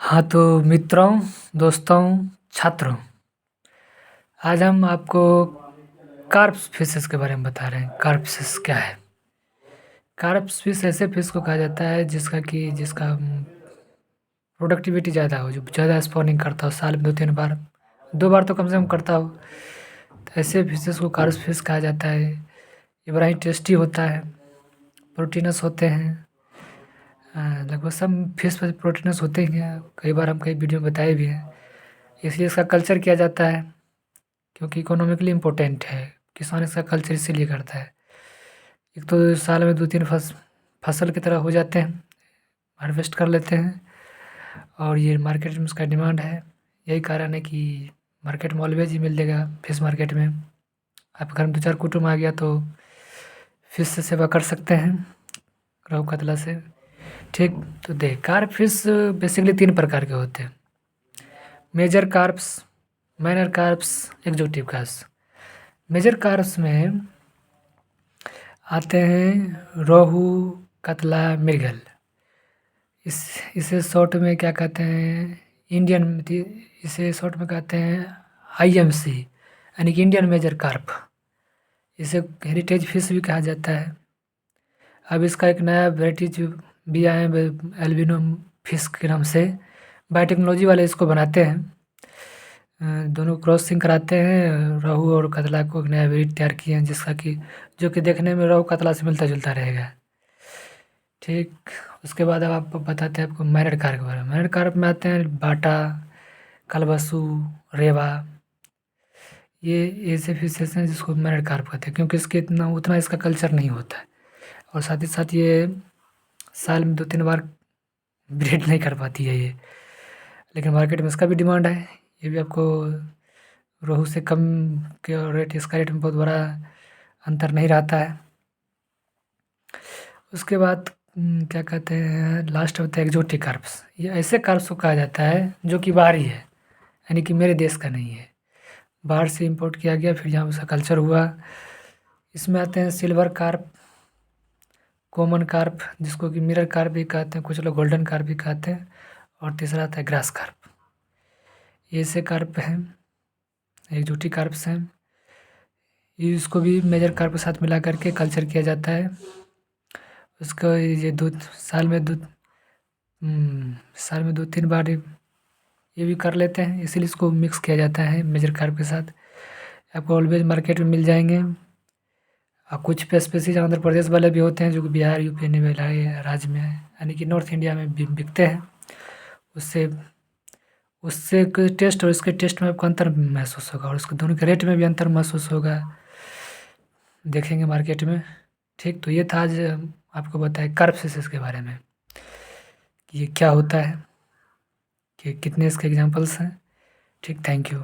हाँ तो मित्रों, दोस्तों, छात्रों, आज हम आपको कार्प्स फिशेस के बारे में बता रहे हैं। कार्प फिश क्या है? कार्प्स फिश ऐसे फिश को कहा जाता है जिसका प्रोडक्टिविटी ज़्यादा हो, जो ज़्यादा स्पॉनिंग करता हो, साल में 2-3 बार, 2 बार तो कम से कम करता हो। तो ऐसे फिशेस को कार्प फिश कहा जाता है। ये बड़ा ही टेस्टी होता है, प्रोटीनस होते हैं। लगभग सब फिश में प्रोटीनस होते ही हैं। कई बार हम कई वीडियो में बताए भी हैं। इसलिए इसका कल्चर किया जाता है क्योंकि इकोनॉमिकली इम्पोर्टेंट है। किसान इसका कल्चर इसीलिए करता है। एक तो साल में 2-3 फसल की तरह हो जाते हैं, हार्वेस्ट कर लेते हैं, और ये मार्केट में उसका डिमांड है। यही कारण है कि मार्केट में ऑलवेज ही मिल जाएगा। फिश मार्केट में आपके घर में 2-4 कुटुंब आ गया तो फिश से सेवा कर सकते हैं, रोहू कतला से। ठीक, तो देख, कार्प फिश बेसिकली 3 प्रकार के होते हैं: major carps, minor carps, exotic carps. Major carps में आते हैं रोहू, कतला, मृगल। इसे शॉर्ट में क्या कहते हैं, इसे शॉर्ट में कहते हैं IMC, यानी कि इंडियन मेजर कार्प। इसे हेरिटेज फिश भी कहा जाता है। अब इसका एक नया वेराइटीज भी आए हैं, एल्बिनो फिश के नाम से। बायोटेक्नोलॉजी वाले इसको बनाते हैं। दोनों क्रॉसिंग कराते हैं, रोहू और कतला को एक नया ब्रीड तैयार किए हैं, जो कि देखने में रोहू कतला से मिलता जुलता रहेगा। ठीक, उसके बाद अब आपको बताते हैं आपको मैनर कार्प के बारे में। मैनर कार्प में आते हैं बाटा, कलबसू, रेवा। ये ऐसे फिशेस हैं जिसको मैनर कार्प कहते हैं क्योंकि इसके उतना इसका कल्चर नहीं होता है, और साथ ही साथ ये साल में 2-3 बार ब्रीड नहीं कर पाती है ये। लेकिन मार्केट में इसका भी डिमांड है। ये भी आपको रोहू से कम के रेट, इसका रेट में बहुत बड़ा अंतर नहीं रहता है। उसके बाद क्या कहते हैं, लास्ट होता है एक्जोटिक कार्प्स। ये ऐसे कार्प्स को कहा जाता है जो कि बाहरी है, यानी कि मेरे देश का नहीं है, बाहर से इंपोर्ट किया गया, फिर यहाँ उसका कल्चर हुआ। इसमें आते हैं सिल्वर कार्प, कॉमन कार्प, जिसको कि मिरर कार्प भी कहते हैं, कुछ लोग गोल्डन कार्प भी कहते हैं, और तीसरा आता है ग्रास कार्प। ये ऐसे कार्प हैं, एक्जोटिक कार्प्स हैं। इसको भी मेजर कार्प के साथ मिला करके कल्चर किया जाता है। उसका ये साल में 2-3 बार ये भी कर लेते हैं, इसीलिए इसको मिक्स किया जाता है मेजर कार्प के साथ। आपको ऑलवेज मार्केट में मिल जाएंगे। और कुछ स्पेसीज आंध्र प्रदेश वाले भी होते हैं जो कि बिहार, यूपी, वाले राज्य में, यानी कि नॉर्थ इंडिया में भी बिकते हैं। उससे उससे टेस्ट और इसके टेस्ट में आपको अंतर महसूस होगा, और उसके दोनों के रेट में भी अंतर महसूस होगा, देखेंगे मार्केट में। ठीक, तो ये था आज आपको बताया कार्प फिशेस के बारे में कि ये क्या होता है, कि कितने इसके एग्जांपल्स हैं। ठीक, थैंक यू।